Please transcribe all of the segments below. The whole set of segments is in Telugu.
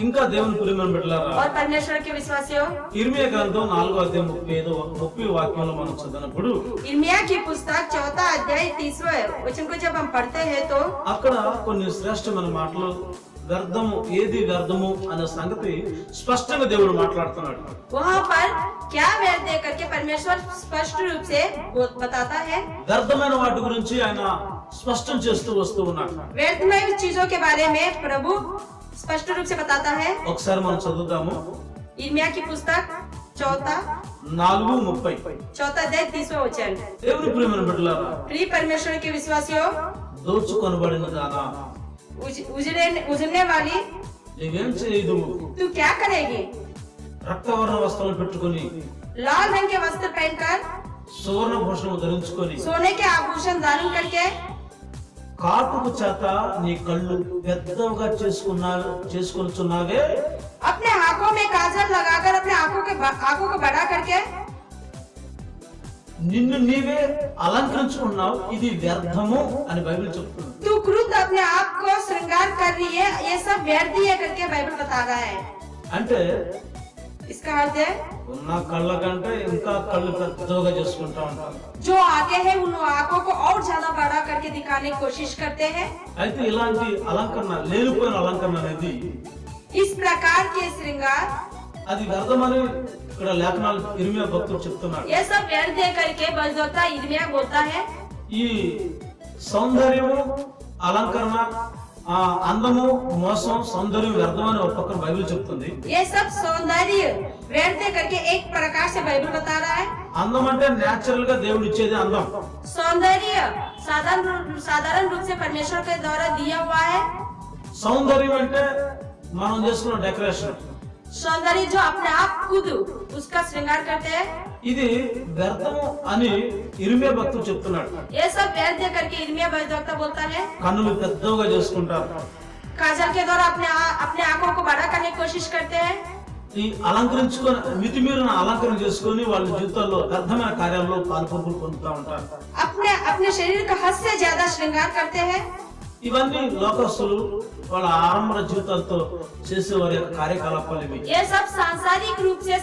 ఇంకా దేవుని ప్రియమైన బిడ్డలారా, और परमेश्वर के विश्वासियों, ఇర్మియా గ్రంథం 4వ అధ్యాయం 30 వాక్యంలో మనం చదివినప్పుడు इर्मिया की पुस्तक 4 अध्याय 30 वचन को जब हम पढ़ते हैं तो అక్కడ కొన్ని శ్రేష్టమైన మాటలు, వ్యర్థము ఏది వ్యర్థము అనే సంగతి స్పష్టంగా దేవుడు మాట్లాడుతున్నాడు. वहाँ पर क्या व्यर्थ है करके परमेश्वर स्पष्ट रूप से बताता है। వ్యర్థమైన వాటి గురించి ఆయన స్పష్టం చేస్తూ వస్తూ ఉన్నాడు. व्यर्थमय चीजों के बारे में प्रभु स्पष्ट रूप से बताता है। ఒకసారి మనం చదువుదాము. इर्मिया की पुस्तक 4:30. 4 अध्याय 30 वचन। దేవుని ప్రియమైన బిడ్డలారా, प्रिय परमेश्वर के विश्वासियों, దోచుకొనబడిన దానా, उजड़ने वाली నీవేం చేయదు? तू क्या करेगी? రక్తవర్ణ వస్త్రాలు పెట్టుకొని, लाल रंग के वस्त्र पहनकर, సువర్ణ భూషణము ధరించుకొని, सोने के आभूषण धारण करके, కాటుకు చేత నీ కళ్ళు పెద్దగా చేసుకొనుచున్నావే, अपने आंखों में काजल लगाकर अपने आंखों को बड़ा करके నిన్ను నీవే అలంకరించుకున్నావు, ఇది వ్యర్థము అని బైబిల్ చెప్తుంది. तू क्रुद्ध अपने आप को श्रृंगार कर रही है, ये सब व्यर्थ ही है करके बाइबल बता रहा है। అంటే इसका अर्थ है ఉన్న కళ్ళ కంటే ఇంకా కళ్ళు పెద్దగా చేసుకుంటా ఉంటాం. जो आगे है उन आंखों को और ज्यादा बड़ा करके दिखाने की कोशिश करते हैं। అయితే ఇలాంటి అలంకరణ, లేనిపోయిన అలంకరణ అనేది इस प्रकार के श्रृंगार అది వ్యర్థమని ఇక్కడ లేఖనాలు ఇర్మియా భక్తుడు చెప్తున్నాడు. ये सब व्यर्थ है करके भविष्यवक्ता इर्मिया बोलता है। ఈ సౌందర్యము, అలంకరణ, అందము, మోసం, సౌందర్యం వ్యర్థమని ఒక పక్కన బైబిల్ చెప్తుంది. ये सब सौंदर्य व्यर्थ है करके एक प्रकार से बाइबल बता रहा है। అందం అంటే నేచురల్ గా దేవుడు ఇచ్చేది అందం. सौंदर्य साधारण रूप से परमेश्वर के द्वारा दिया हुआ है। సౌందర్యం అంటే మనం చేసుకున్న డెకరేషన్. सौंदर्य जो अपने आप खुद उसका श्रृंगार करते हैं, ఇది వ్యర్థము అని ఇర్మియా భక్తుడు చెప్తున్నాడు. ये सब व्यर्थ है करके इर्मिया भविष्यवक्ता बोलता है। కన్నులు పెద్దగా చేసుకుంటారు, काजल के द्वारा अपने आंखों को बड़ा करने की कोशिश करते हैं। ఈ అలంకరించుకొని మితిమీరిన అలంకరణ చేసుకొని వాళ్ళ జీవితాల్లో వ్యర్థమైన కార్యాల్లో పాల్పొంపులు పొందుతూ ఉంటారు. अपने शरीर का हद से ज्यादा श्रृंगार करते हैं। ఇవన్నీ లోకస్తులు వాళ్ళ ఆరంభ జీవితాలతో చేసే వారి యొక్క కార్యకలాపాలు ఇవి. ये सब सांसारिक रूप से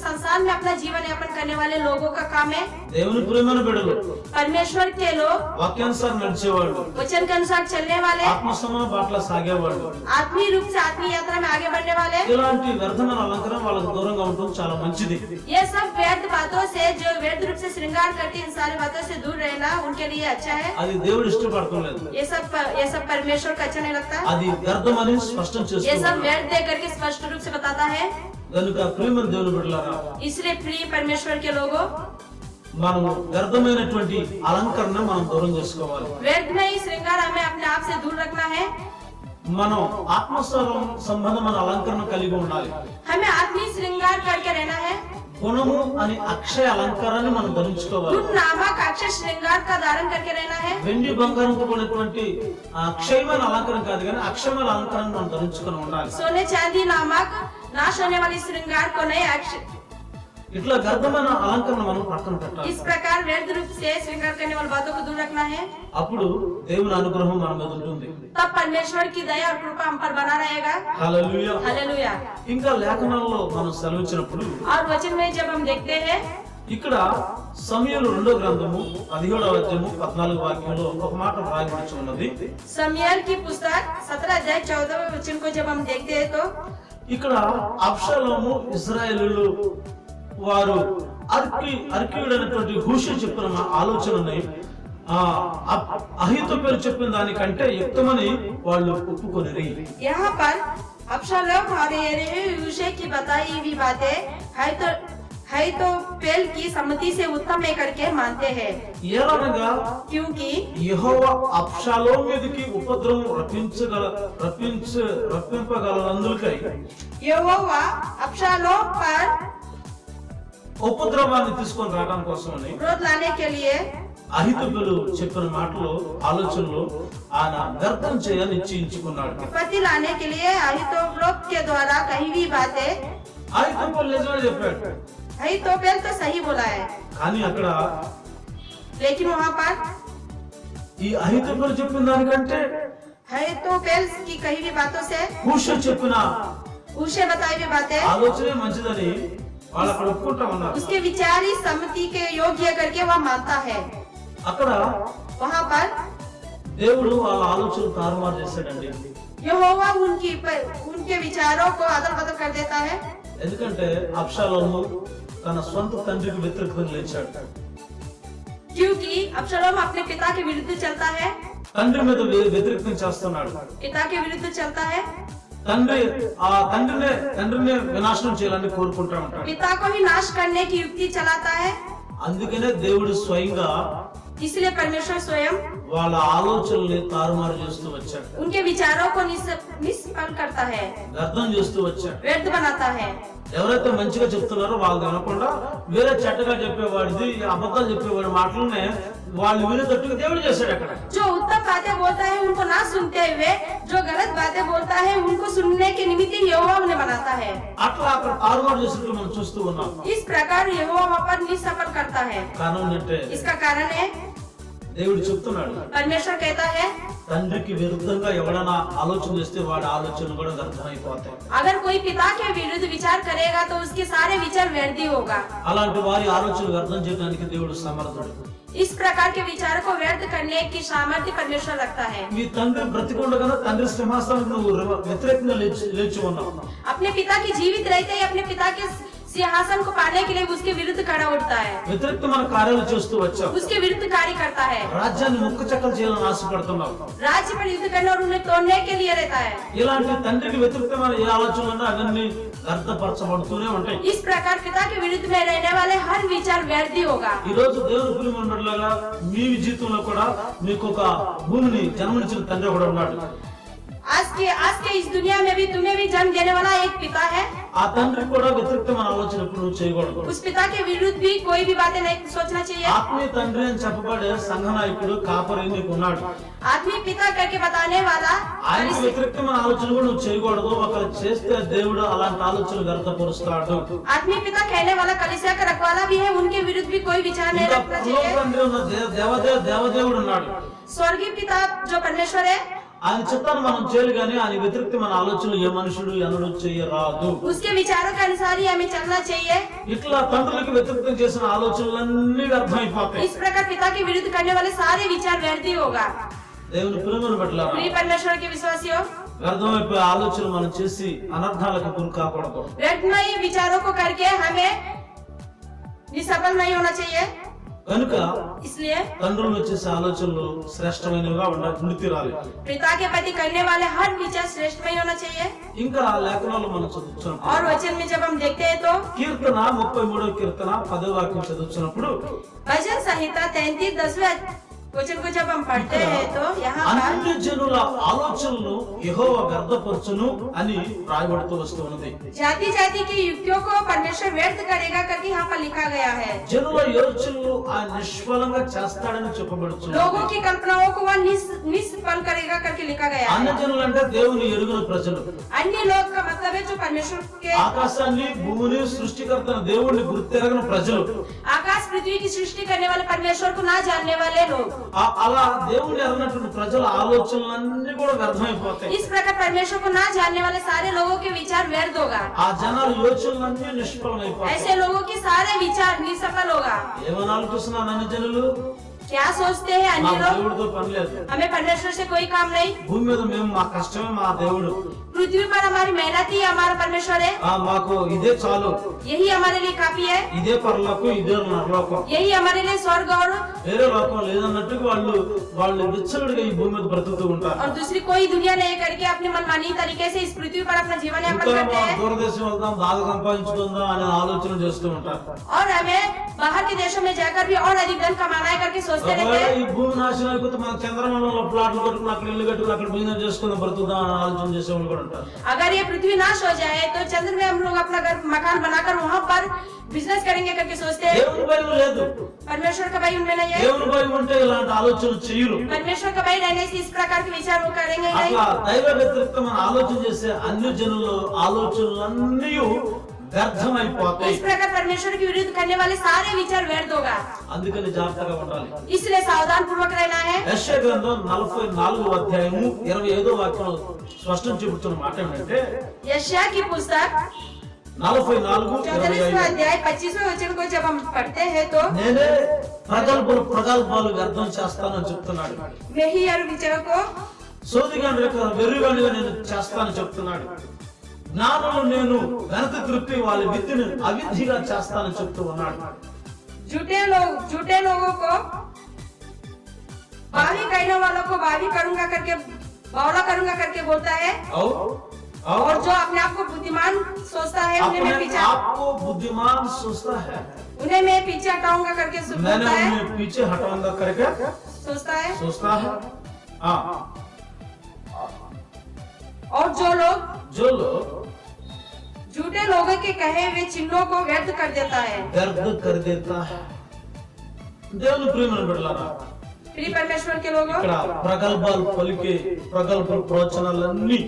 संसार में अपना जीवन यापन करने वाले लोगों का काम है। దేవుని ప్రియమైన బిడ్డలు, परमेश्वर के लोग, వాక్యానుసారం నడిచేవాళ్ళు, वचन के अनुसार चलने वाले, ఆత్మసమ బాటల సాగేవాళ్ళు, आत्मीय रूप से आत्मीय यात्रा में आगे बढ़ने वाले, ఇలాంటి వ్యర్థమైన అలంకరణ వాళ్ళకు దూరంగా ఉండడం చాలా మంచిది. ये सब व्यर्थ बातों से, जो व्यर्थ रूप से श्रृंगार करती इन सारी बातों से दूर रहना उनके लिए अच्छा है। అది దేవుడు ఇష్టపడటం లేదు. ये सब परमेश्वर को अच्छा नहीं लगता। అది వ్యర్థమని స్పష్టం ये सब చేస్తున్నాడు. व्यर्थ दे करके स्पष्ट रूप से बताता है। కనుక ప్రియమైన దేవుని బిడ్డలారా, इसलिए प्रिय परमेश्वर के लोगों, మనము వ్యర్థమైనటువంటి అలంకరణ మనం దూరం చేసుకోవాలి. व्यर्थ में ही श्रृंगार हमें अपने आप से दूर रखना है। మనం ఆత్మస్వరం సంబంధమైన అలంకరణ కలిగి ఉండాలి. हमें आत्मीय श्रृंगार करके रहना है। గుణము అని అక్షయ అలంకారాన్ని మనం ధరించుకోవాలి. गुण नामक अक्षय श्रृंगार का धारण करके रहना है। వెండి బంగారంతో కూడినటువంటి అక్షయమైన అలంకరణ కాదు కానీ అక్షయమైన అలంకరణ మనం ధరించుకొని ఉండాలి. सोने चांदी नामक नाश होने वाली श्रृंगार को नहीं अक्षय, ఇట్లా వ్యర్థమైన అలంకరణ మనం పక్కన పెట్టాలి. इस प्रकार व्यर्थ रूप से श्रृंगार करने वाली बातों को दूर रखना है। అప్పుడు దేవుని అనుగ్రహం మన మీద ఉంటుంది. तब परमेश्वर की दया और कृपा हम पर बना रहेगा। హల్లెలూయా. हालेलुया। ఇంకా లేఖనాల్లో మనం సెలవిచ్చినప్పుడు और वचन में जब हम देखते हैं, ఇక్కడ సమూయేలు 2వ గ్రంథము 17వ అధ్యాయము 14వ వాక్యంలో ఒక మాట రాయబడి ఉన్నది. शमूएल की पुस्तक 17 अध्याय 14वें वचन को जब हम देखते हैं तो ఇక్కడ అబ్షాలోము ఇశ్రాయేలీయులు వారు అర్కీయుడైనటువంటి హూషై చెప్పిన ఆలోచనని అహీతోపెలు చెప్పిన దానికంటే యుక్తమని వాళ్ళు ఒప్పుకొనిరి. यहाँ पर अबशालोम और यूशै की बताई हुई बातें अहीतोपेल की सम्मति से उत्तम है करके मानते हैं। ఏలనగా क्योंकि యెహోవా అబ్షాలోము మీదకి ఉపద్రవం రప్పింపగలనందుకై यहोवा अबशालोम पर ఉపద్రవాన్ని తీసుకొని రావడం కోసమని क्रोध लाने के लिए అహీతోపెలు చెప్పిన మాటలు, ఆలోచనలు ఆయన వ్యర్థం చేయని నిశ్చయించుకున్నాడు. विपत्ति लाने के लिए अहीतोपेल के द्वारा कही हुई बातें అహీతోపెలు నిజమే చెప్పాడు. अहीतोपेल तो सही बोला है, కానీ అక్కడ लेकिन वहाँ पर ఈ అహీతోపెలు చెప్పిన దానికంటే है तो पेल्स की कही हुई बातों से, కూష చెప్పిన उसे बताई हुई बातें, ఆలోచనే మంచిదని వాళ్ళు అక్కడ ఒప్పుకుంటా ఉన్నారు. उसके विचार ही सम्मति के योग्य करके वह मानता है. అక్కడ वहाँ पर దేవుడు వాళ్ళ ఆలోచనలు తారుమారు చేశాడండి. यहोवा उनके विचारों को अदल बदल कर देता है. ఎందుకంటే అబ్షాలోము తన సొంత తండ్రికి వ్యతిరేకంగా లేచాడు. क्योंकि अब्शलोम अपने पिता के विरुद्ध चलता है, తండ్రి మీద వ్యతిరేకం చేస్తున్నాడు. पिता के विरुद्ध चलता है, తండ్రిని వినాశనం చేయాలని కోరుకుంటా ఉంటాడు. पिता को ही नाश करने की युक्ति चलाता है. అందుకనే దేవుడు స్వయంగా इसलिए परमेश्वर स्वयं వాళ్ళ ఆలోచనల్ని తారుమారు చేస్తూ వచ్చాడు. उनके विचारों को निष्फल करता है, వ్యర్థం చేస్తూ వచ్చాడు. व्यर्थ बनाता है. ఎవరైతే మంచిగా చెప్తున్నారో వాళ్ళు వినకుండా వేరే చెడ్డగా చెప్పేవాడిది, అబద్ధాలు చెప్పేవాడి మాటలనే వాళ్ళు వినేటట్టుగా దేవుడు చేశాడు. అక్కడ जो उत्तम बातें बोलता है उनको ना सुनते हुए जो गलत बातें बोलता है उनको सुनने के निमित्त यहोवा उन्हें बनाता है. అట్లా అక్కడ తారుమారు చేసినట్టు మనం చూస్తూ ఉన్నాం. इस प्रकार यहोवा वहाँ पर निष्फल करता है. కారణం ఏంటంటే इसका कारण है దేవుడు చెప్తున్నాడు, परमेश्वर कहता है తండ్రికి విరుద్ధంగా ఎవడైనా ఆలోచన చేస్తే వాడి ఆలోచనలు కూడా వ్యర్థమైపోతాయి. अगर कोई पिता के विरुद्ध विचार करेगा तो उसके सारे विचार व्यर्थ होगा. అలాంటి వారి ఆలోచనలు వ్యర్థం చేయడానికి దేవుడు సమర్థుడు. इस प्रकार के विचार को व्यर्थ करने की सामर्थ्य परमेश्वर रखता है. మీ తండ్రి బ్రతికుండగా తండ్రి సింహాసనానికి నువ్వు వ్యతిరేకంగా లేచి ఉన్నావు. अपने पिता की जीवित रहते ही अपने पिता के सिंहासन को पाने के लिए उसके विरुद्ध खड़ा उठता है, వ్యతిరేకమైన కార్యాలు చేస్తూ వచ్చావు. उसके विरुद्ध कार्य करता है, రాజ్యాన్ని ముక్క చెక్కలు చేయాలని ఆశపడుతున్నావు. राज्य पर युद्ध करने और उन्हें तोड़ने के लिए रहता है. ఇలాంటి తండ్రికి వ్యతిరేకమైన ఏ ఆలోచనలు ఉన్నా అవన్నీ వ్యర్థపరచబడుతూనే ఉంటాయి. इस प्रकार पिता के विरुद्ध में रहने वाले हर विचार व्यर्थ होगा. ఈ రోజు దేవుని ప్రియమైనట్లుగా మీ జీవితంలో కూడా మీకు ఒక భూమిని జన్మనిచ్చిన తండ్రి కూడా ఉన్నాడు. आज के इस दुनिया में भी तुम्हें भी जन्म देने वाला एक पिता है. ఆ తండ్రికి కూడా వ్యతిరేకమైన ఆలోచన ఎప్పుడు నువ్వు చేయకూడదు. उस पिता के विरुद्ध भी कोई भी बातें नहीं सोचना चाहिए. ఆత్మీయ తండ్రి అని చెప్పబడే సంఘ నాయకుడు కాపరి నీకు ఉన్నాడు. आत्मीय पिता करके बताने वाला ఆయనకు వ్యతిరేకమైన ఆలోచన కూడా నువ్వు చేయకూడదు. ఒకరు చేస్తే దేవుడు అలాంటి ఆలోచనలు వ్యర్థపరుస్తాడు. आत्मीय पिता कहने वाला कलीसिया का रखवाला भी है, उनके विरुद्ध भी कोई विचार नहीं ఇంకా रखना పరలోక चाहिए. తండ్రి ఉన్న దేవదేవుడు ఉన్నాడు. स्वर्गीय पिता जो परमेश्वर है, ఆయన చిత్తాన్ని మనం చేయాలి కానీ ఆయన వ్యతిరేకమైన ఆలోచనలు ఏ మనుషుడు ఎన్నడూ చేయరాదు. उसके विचारों के अनुसार ही हमें चलना चाहिए. ఇట్లా తండ్రులకు వ్యతిరేకం చేసిన ఆలోచనలన్నీ వ్యర్థమైపోతాయి. इस प्रकार पिता के विरुद्ध करने वाले सारे विचार व्यर्थ ही होगा. దేవుని ప్రేమను బట్లారా प्रिय परमेश्वर के विश्वासियों, వ్యర్థమైపోయే ఆలోచనలు మనం చేసి అనర్థాలకు గురి కాకూడదు. व्यर्थमय विचारों को करके हमें निष्फल नहीं होना चाहिए. కనుక इसलिए తండ్రులు వచ్చేసే ఆలోచనలు శ్రేష్టమైనవిగా ఉండి తీరాలి. पिता के प्रति करने वाले हर विचार श्रेष्ठ में होना चाहिए. ఇంకా లేఖనాలు మనం చదువుతున్నప్పుడు और वचन में जब हम देखते हैं तो కీర్తన 33వ కీర్తన 10వ వాక్యం చదువుతున్నప్పుడు भजन संहिता 33 10वें वचन को जब हम पढ़ते हैं तो यहाँ అన్ని జనుల ఆలోచనలు యెహోవా వ్యర్థపరచును అని రాయబడుతూ వస్తూ ఉన్నది. जाति जाति की युक्तियों को परमेश्वर व्यर्थ करेगा करके यहाँ पर लिखा गया है. జనుల యోచనలు ఆ నిష్ఫలంగా చేస్తాడని చెప్పబడుతుంది. लोगों की कल्पनाओं को वह निष्फल करेगा करके लिखा गया है. అన్ని జనులు అంటే దేవుని ఎరుగిన ప్రజలు. अन्य लोग का मतलब है जो परमेश्वर के ఆకాశాన్ని భూమిని సృష్టికర్త దేవుణ్ణి గుర్తెరగని ప్రజలు. आकाश पृथ्वी की सृष्टि करने वाले परमेश्वर को ना जानने वाले लोग. అలా దేవుణ్ణి ఎరగినటువంటి ప్రజల ఆలోచనలన్నీ కూడా వ్యర్థమైపోతాయి. इस प्रकार परमेश्वर को ना जानने वाले सारे लोगों के विचार व्यर्थ होगा. ఆ జనాల యోచనలన్నీ నిష్ఫలమైపోతాయి. ऐसे लोगों के सारे विचार निष्फल होगा. ఏమని ఆలోచిస్తున్నారు అన్ని జనులు? क्या सोचते हैं अन्य మాకు लोग? దేవుడితో పని లేదు. हमें परमेश्वर से कोई काम नहीं. భూమి మీద మేము మా కష్టమే మా దేవుడు. पृथ्वी पर हमारी मेहनत ही हमारा परमेश्वर है. మాకు ఇదే చాలు, यही हमारे लिए काफी है. ఇదే పరలోకం, ఇదే నరలోకం, यही हमारे लिए स्वर्ग और వేరే లోకం లేదన్నట్టుగా వాళ్ళు విచ్చలుడిగా ఈ భూమి మీద బ్రతుకుతూ ఉంటారు. दूसरी कोई दुनिया नहीं करके अपने मनमानी तरीके से इस पृथ्वी पर अपना जीवन यापन ఇంకా करते हैं. దూరదేశం వెళ్దాం, బాగా సంపాదించుకుందాం అనే ఆలోచన చేస్తూ ఉంటారు. और हमें बाहर के देशों में जाकर भी और अधिक धन कमाना है करके सोचते रहते ఒకవేళ हैं. ఈ భూమి నాశనం అయిపోతే మన చంద్రమండలంలో ప్లాట్లు కట్టుకుని అక్కడ ఇల్లు కట్టుకుని అక్కడ బిజినెస్ చేసుకుందాం బ్రతుకుదాం అని ఆలోచన చేసే వాళ్ళు కూడా ఉంటారు. अगर ये पृथ्वी नाश हो जाए तो चंद्र में हम लोग अपना घर मकान बनाकर वहाँ पर बिजनेस करेंगे करके सोचते हैं. దేవుని భయం లేదు. परमेश्वर का भय उनमें नहीं है. దేవుని భయం ఉంటే ఇలాంటి ఆలోచన చేయరు. परमेश्वर का भय रहने से इस प्रकार के विचार वो करेंगे ही नहीं. అట్లా దైవ వ్యతిరేకమైన ఆలోచన చేసే అన్ని జనుల ఆలోచనలన్నీ వ్యర్థమైపోతాయి. इस प्रकार परमेश्वर के विरुद्ध करने वाले सारे विचार व्यर्थ होगा। అందుకని జాగ్రత్తగా ఉండాలి. इसलिए सावधान पूर्वक रहना है। యెషయా గ్రంథం 44వ అధ్యాయము 25వ వాక్యం స్పష్టం చెబుతున్న మాట ఏంటంటే यशायाह की पुस्तक 44:25 अध्याय 25वें वचन को जब हम पढ़ते हैं तो నేనే ప్రగల్భాలు వ్యర్థం చేస్తానని చెప్తున్నాడు. मैं ही हर विचार को సోదిగాని యొక్క వెర్రివాడిగా నేను చేస్తానని చెప్తున్నాడు. జ్ఞానులు నేను వెనక త్రిప్పి వాళ్ళ విద్యను అవిద్యగా చేస్తానని చెప్తూ ఉన్నాడు. झूठे लोगों को बावी कहने वालों को बावी करूंगा करके बावला करूंगा करके बोलता है। और जो अपने आप को बुद्धिमान सोचता है उन्हें मैं पीछे आपको बुद्धिमान सोचता है, उन्हें मैं पीछे हटाऊंगा करके मैंने बोलता है, उन्हें पीछे हटाऊंगा करके सोचता है। हाँ। और जो लोग झूठे लोगों के कहे हुए चिन्हों को व्यर्थ कर देता है। దేవుని ప్రియమైన బిడ్డలారా, प्रिय परमेश्वर के लोगों, ఇక్కడ ప్రగల్భాలు పలికే ప్రగల్భ ప్రవచనాలన్నీ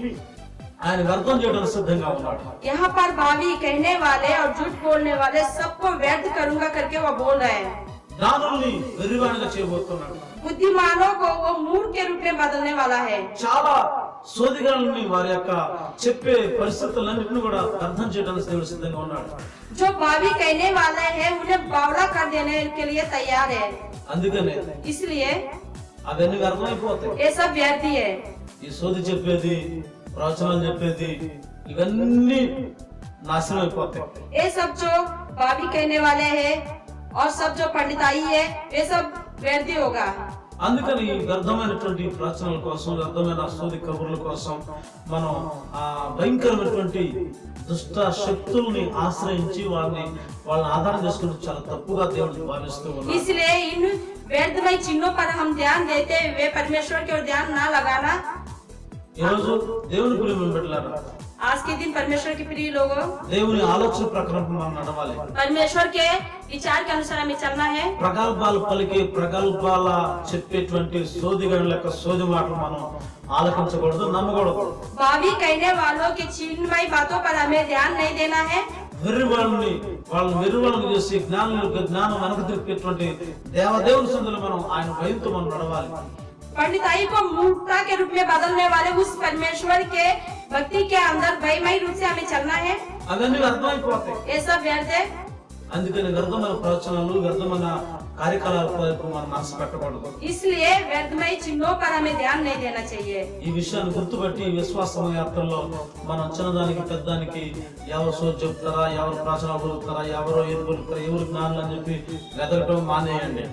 ఆయన వ్యర్థం చేయడానికి సిద్ధంగా ఉన్నాడు. यहाँ पर भावी कहने वाले और झूठ बोलने वाले सबको व्यर्थ करूंगा करके वो बोल रहे हैं। జ్ఞానుల్ని వెర్రివాడిగా చేయబోతున్నాడు. बुद्धिमानों को वो मूर्ख के रूप में बदलने वाला है। చాలా సోదిగాలని వారి యొక్క చెప్పే పరిస్థితులన్నింటినీ కూడా అర్థం చేయడానికి దేవుడు సిద్ధంగా ఉన్నాడు. जो भावी कहने वाले हैं उन्हें बावला कर देने के लिए तैयार है। అందుకనే इसलिए అవన్నీ వ్యర్థమైపోతాయి. ये सब व्यर्थ ही है। ఈ సోది చెప్పేది, ప్రవచనాలు చెప్పేది, ఇవన్నీ నాశనం అయిపోతాయి. ये सब जो भावी कहने वाले हैं और सब जो पंडिताई है ये सब व्यर्थ ही होगा। అందుకని వ్యర్థమైనటువంటి ప్రవచనాల కోసం, వ్యర్థమైన సోది కబుర్ల కోసం మనం ఆ భయంకరమైనటువంటి దుష్ట శక్తుల్ని ఆశ్రయించి వాళ్ళని ఆధారం చేసుకుంటూ చాలా తప్పుగా దేవుడు భావిస్తూ ఉన్నాడు. इसलिए इन व्यर्थमय चिन्हों पर हम ध्यान देते हुए परमेश्वर की ओर ध्यान ना लगाना। ఈ రోజు దేవుని ప్రియమైన బిడ్డలారా, आज के दिन परमेश्वर के प्रिय लोगों, దేవుని ఆలోచన ప్రకారం మనం నడవాలి. परमेश्वर के विचार के अनुसार हमें चलना है। ప్రగల్భాలు పలికి ప్రగల్భాల చెప్పేటువంటి సోదిగణుల యొక్క సోది మాటలు మనం ఆలకించకూడదు, నమ్మకూడదు. भावी कहने वालों की चिन्हमय बातों पर हमें ध्यान नहीं देना है। వాళ్ళని చేసి జ్ఞానులకు జ్ఞానం వెనక తిప్పేటువంటి దేవదేవుని సందులో మనం ఆయన భయంతో మనం నడవాలి. पंडिताई को मूर्खता के रूप में बदलने वाले उस परमेश्वर के भक्ति के अंदर भयमय रूप से हमें चलना है। అవన్నీ వ్యర్థమైపోతాయి. ये सब व्यर्थ है। అందుకని వ్యర్థమైన ప్రవచనాలు, వ్యర్థమైన కార్యకలాపాలకు మనం మనసు పెట్టకూడదు. इसलिए व्यर्थमय चिन्हों पर हमें ध्यान नहीं देना चाहिए। ఈ విషయాన్ని గుర్తుపెట్టి విశ్వాస యాత్రలో మనం చిన్నదానికి పెద్దానికి ఎవరు సోది చెప్తారా, ఎవరు ప్రవచనాలు పలుకుతారా, ఎవరు ఏది పలుకుతారా, ఎవరు జ్ఞానులు అని చెప్పి వెదకటం మానేయండి.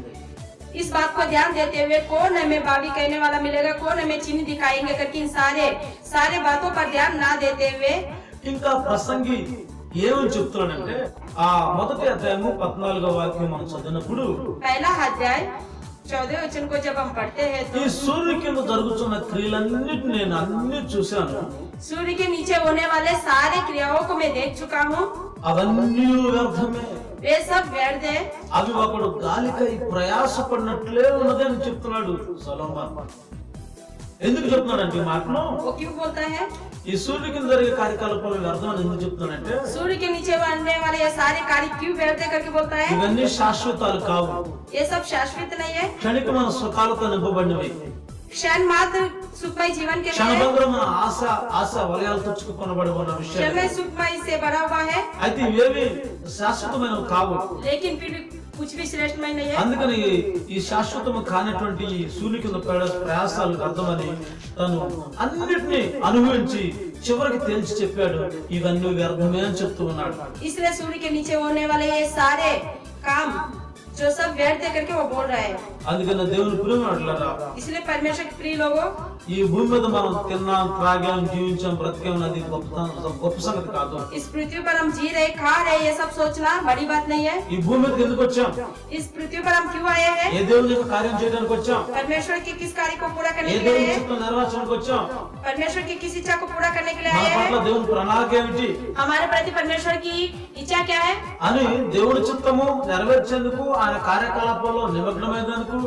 इस बात को ध्यान देते हुए कौन हमें भावी कहने वाला मिलेगा, कौन हमें चिन्ह दिखाएंगे करके इन सारे बातों पर ध्यान ना देते हुए ఇంకా ప్రసంగి ఏమని చెప్తున్నాడంటే ఆ మొదటి అధ్యాయము 14వ వాక్యం మనం చదివినప్పుడు पहला अध्याय 14वें वचन को जब हम पढ़ते हैं तो ఈ సూర్యుని కింద జరుగుతున్న క్రియలన్నిటిని నేను అన్ని చూశాను, सूर्य के नीचे होने वाले सारे क्रियाओं को मैं देख चुका हूँ। అవన్నీ వ్యర్థమే, वे सब व्यर्थ है। అవి ఒకడు గాలికై ప్రయాసపడినట్లే ఉన్నది అని చెప్తున్నాడు సొలొమోన్. ఎందుకు చెప్తున్నాడంటే ఈ మాటను? वो क्यों बोलता है? ఈ సూర్యుని కింద జరిగే కార్యకలాపాలు వ్యర్థం అని ఎందుకు చెప్తున్నాడంటే सूर्य के नीचे बनने वाले ये सारे कार्य क्यों व्यर्थ है करके बोलता है? ఇవన్నీ శాశ్వతాలు కావు, ये सब शाश्वत नहीं है। క్షణికమైన సుఖాలతో నింపబడినవి, क्षण मात्र सुखमय जीवन के लिए క్షణభంగురమైన ఆశ వలయాలతో చిక్కుకొనబడి ఉన్న విషయాలు. क्षण सुखमय से भरा हुआ है, అయితే ఇవేవి శాశ్వతమైనవి కావు. लेकिन फिर भी कुछ भी श्रेष्ठमय नहीं है। అందుకని ఈ శాశ్వతము కానటువంటి ఈ సూర్యుని కింద ప్రయాసాలకు అర్థమని తను అన్నిటినీ అనుభవించి చివరికి తేల్చి చెప్పాడు, ఇవన్నీ వ్యర్థమే అని చెప్తూ ఉన్నాడు. इसलिए सूर्य के नीचे होने वाले ये सारे काम जो सब व्यर्थ है करके वो बोल रहा है। అందుకని దేవుని ప్రియమైనట్లుగా इसलिए परमेश्वर के प्रिय लोगों, ఈ భూమి మీద మనం తిన్నాం, త్రాగాం, జీవించాం, బ్రతికాం, అది గొప్ప సంగతి కాదు. इस पृथ्वी पर हम जी रहे, खा रहे, ये सब सोचना बड़ी बात नहीं है। ఈ భూమి మీదకి ఎందుకు వచ్చాం? इस पृथ्वी पर हम क्यों आए हैं? ఏ దేవుని యొక్క కార్యం చేయడానికి వచ్చాం? परमेश्वर के किस कार्य को पूरा करने ఏ के लिए దేవుని आए हैं? చిత్తం నెరవేర్చడానికి వచ్చాం? परमेश्वर की किस इच्छा को पूरा करने के लिए మన आए పట్ల हैं? దేవుని ప్రణాళిక ఏమిటి हमारे प्रति परमेश्वर की इच्छा क्या है? అని దేవుని చిత్తము నెరవేర్చేందుకు ఆయన కార్యకలాపాల్లో నిమగ్నమైనందుకు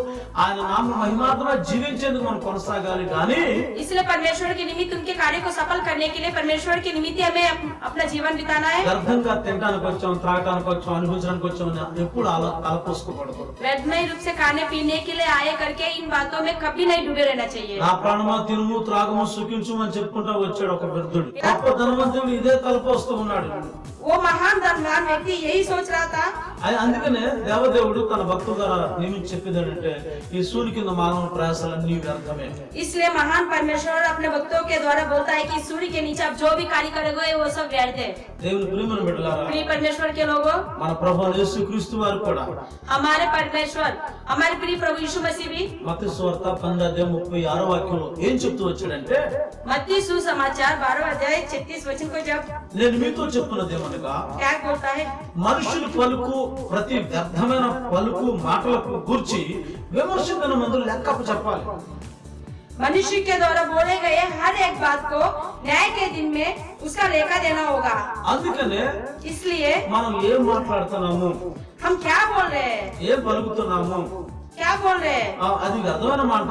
ఆయన నామ మహిమార్థమై జీవించేందుకు మనం కొనసాగాలి కానీ इसलिए परमेश्वर के निमित्त उनके कार्य को सफल करने के लिए परमेश्वर के निमित्त ही हमें अपना जीवन बिताना है। వ్యర్థంగా తినడానికి వచ్చాం, త్రాగడానికి వచ్చాం, అనుభవించడానికి వచ్చాం అని ఎప్పుడు తలపోసుకోకూడదు। व्यर्थमय रूप से खाने पीने के लिए आए करके इन बातों में कभी नहीं डूबे रहना चाहिए। నా ప్రాణమా తినుము త్రాగము సుఖించు అని చెప్పుకుంటా వచ్చాడు ఒక వృద్ధుడు। గొప్ప ధనవంతుడు ఇదే తలపోస్తూ ఉన్నాడు। वो महान धनवान व्यक्ति यही सोच रहा था। అందుకనే దేవదేవుడు తన భక్తుల ద్వారా నియమించి చెప్పేదంటే ఈ సూర్యుని కింద మానవ ప్రయాసాలన్నీ వ్యర్థమే। इसलिए महान परमेश्वर अपने भक्तों के द्वारा बोलता है कि सूर्य के नीचे आप जो भी कार्य करोगे वो सब व्यर्थ है। దేవుని ప్రియమైన బిడ్డలారా, प्रिय परमेश्वर के लोगों, మన ప్రభువు యేసుక్రీస్తు వారు కూడా हमारे परमेश्वर हमारे प्रिय प्रभु यीशु मसीह भी మత్తయి సువార్త 12:36 వాక్యంలో ఏం చెప్తూ వచ్చాడంటే, मत्ती सुसमाचार 12:36 को जब నేను మీతో చెప్పున్నదేమనగా क्या बोलता है, మనుషులు పలుకు ప్రతి వ్యర్థమైన పలుకు మాటలకు గూర్చి విమర్శించిన మందు లెక్కపు చెప్పాలి। मनुष्य के द्वारा बोले गए हर एक बात को न्याय के दिन में उसका लेखा देना होगा। అందుకనే इसलिए మనం ఏం మాట్లాడుతున్నాము, हम क्या बोल रहे हैं, ఏం పలుకుతున్నాము, क्या बोल रहे हैं, అది వ్యర్థమైన మాట,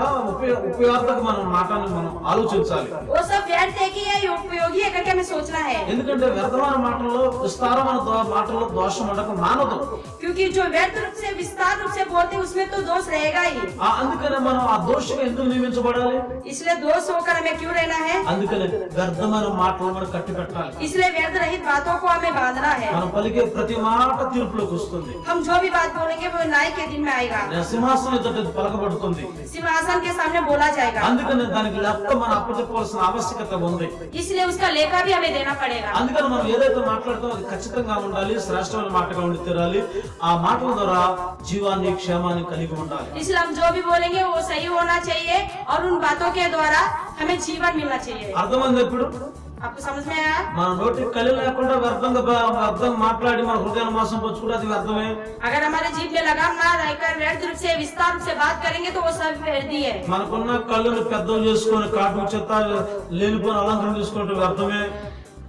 ఉపయోగార్థక మనం మాటని మనం ఆలోచించాలి। वो सब व्यर्थ है कि ये उपयोगी है करके हमें सोचना है। ఎందుకంటే వ్యర్థమైన మాటల్లో విస్తారమైన మాటల్లో దోషం ఉండక మానదు। क्योंकि जो व्यर्थ रूप से विस्तार रूप से बोलते हैं उसमें तो दोष रहेगा ही। అందుకనే మనం ఆ దోషిగా ఎందుకు నియమించబడాలి? इसलिए दोष होकर हमें क्यों रहना है? అందుకనే వ్యర్థమైన మాటలు మనం కట్టి పెట్టాలి। इसलिए व्यर्थ रहित बातों को हमें बांधना है। మనం పలికే ప్రతి మాట తీర్పులోకి వస్తుంది। हम जो भी बात बोलेंगे वो न्याय के दिन में आएगा, సింహాసనం ఎదుట పలకబడుతుంది। सिंहासन के सामने बोला जाएगा। అందుకనే దానికి లెక్క మనం అప్పచెప్పవలసిన ఆవశ్యకత ఉంది। इसलिए उसका लेखा भी हमें देना पड़ेगा। అందుకని మనం ఏదైతే మాట్లాడతామో అది ఖచ్చితంగా ఉండాలి, శ్రేష్టమైన మాటగా ఉండి తీరాలి। ఆ మాటల ద్వారా జీవాన్ని క్షేమాన్ని కలిగి ఉండాలి। इसलिए हम जो भी बोलेंगे वो सही होना चाहिए और उन बातों के द्वारा हमें जीवन मिलना चाहिए। అర్థమైంది? ఇప్పుడు आपको समझ में आया? మన నోటికి కలి లేకుండా వ్యర్థంగా మాట్లాడి మన హృదయాన్ని మోసం పుచ్చుకుంటే అది వ్యర్థమే। अगर हमारे जीभ में लगाम ना रहकर व्यर्थ रूप से विस्तार रूप से बात करेंगे तो वो सब व्यर्थी है। మనకున్న కళ్ళను పెద్దవి చేసుకొని కాటు చెత్త లేనిపోయిన అలంకరణ చేసుకుంటే వ్యర్థమే।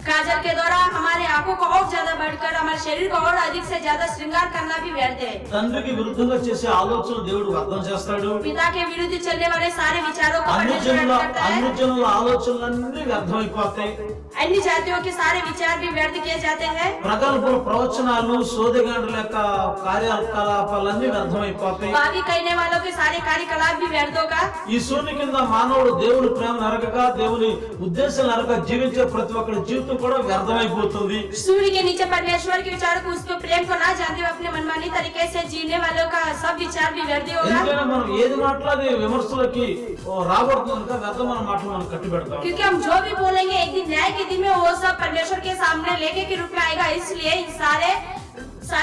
काजल के द्वारा हमारे आंखों को और ज्यादा बढ़कर हमारे शरीर को और अधिक से ज्यादा श्रृंगार करना भी व्यर्थ है। తండ్రికి విరుద్ధంగా చేసే ఆలోచన దేవుడు అర్థం చేస్తాడు। पिता के विरुद्ध चलने वाले सारे विचारों को అన్ని परमेश्वर జనుల रद्द करता है। ఆలోచనలన్నీ వ్యర్థమైపోతాయి। अन्य जातियों के सारे विचार भी व्यर्थ किए जाते हैं। ప్రగల్భ ప్రవచనాలు సోదెగాండ్రుల యొక్క కార్యకలాపాలన్నీ వ్యర్థమైపోతాయి। बाकी कहने वालों के सारे कार्यकलाप भी व्यर्थ होगा। ఈ సూర్యుని కింద మానవుడు దేవుని ప్రేమ నరకక దేవుని ఉద్దేశం నరక జీవించే ప్రతి ఒక్కరి జీవితం కూడా వ్యర్థమైపోతుంది। सूर्य के नीचे परमेश्वर के विचारों को उसके प्रेम को ना जानते हुए अपने मनमानी तरीके से जीने वालों का सब विचार भी व्यर्थ होगा। ఎందుకంటే మనం ఏది మాట్లాడి విమర్శలకి రాబడుతుంది కనుక వ్యర్థమైన మాటలు మనం కట్టి పెడతాం। क्योंकि हम जो भी बोलेंगे एक दिन न्याय के दिन में वो सब परमेश्वर के सामने लेखे के रूप में आएगा। इसलिए इन सारे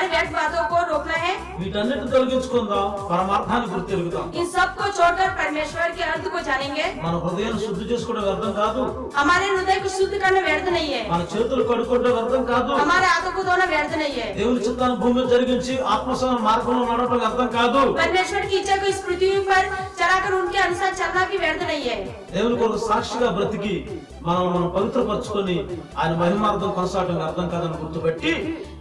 व्यर्थ बातों को रोकना है। వీటన్నిటిని తొలగించుకుందాం, పరమార్థాన్ని గుర్తెరుగుదాం। इन सब को छोड़कर परमेश्वर के अर्थ को जानेंगे। మన హృదయాన్ని శుద్ధి చేసుకోవడం వ్యర్థం కాదు, हमारे हृदय को शुद्ध करना व्यर्थ नहीं है। మన చేతులు కడుక్కోవడం వ్యర్థం కాదు, हमारे हाथों को धोना व्यर्थ नहीं है। దేవుని చిత్తాన్ని భూమి మీద జరిగించి ఆత్మసమ మార్గంలో నడవడం వ్యర్థం కాదు, परमेश्वर की इच्छा को इस पृथ्वी पर चलाकर उनके अनुसार चलना भी व्यर्थ नहीं है। దేవుని కొరకు సాక్షిగా బ్రతికి మనం పవిత్రపరచుకొని ఆయన మహిమార్థం కొనసాగడం వ్యర్థం కాదని గుర్తుపెట్టి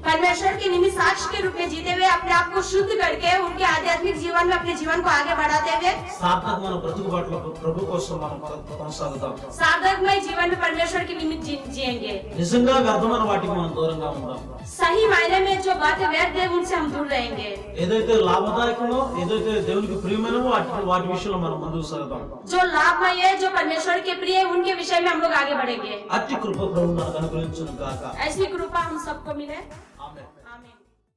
परमेश्वर के निमित्त साक्ष्य के रूप में जीते हुए अपने आप को शुद्ध करके उनके आध्यात्मिक जीवन में अपने जीवन को आगे बढ़ाते हुए సార్థకమైన బ్రతుకుబాటులో ప్రభు కోసం మనం కొనసాగుతాం। साधकमय जीवन में परमेश्वर के निमित्त जिएंगे। నిజంగా వ్యర్థమైన వాటికి మనం దూరంగా ఉందాం। सही मायने में जो बातें व्यर्थ है उनसे हम दूर रहेंगे। ఏదైతే లాభదాయకమో ఏదైతే దేవునికి ప్రియమైనవో వాటి విషయంలో మనం ముందుకు సాగుదాం। जो लाभमय है जो परमेश्वर के प्रिय है उनके विषय में हम लोग आगे बढ़ेंगे। అట్టి కృప ప్రభు మనకు అనుగ్రహించును గాక। ऐसी कृपा हम सबको मिले।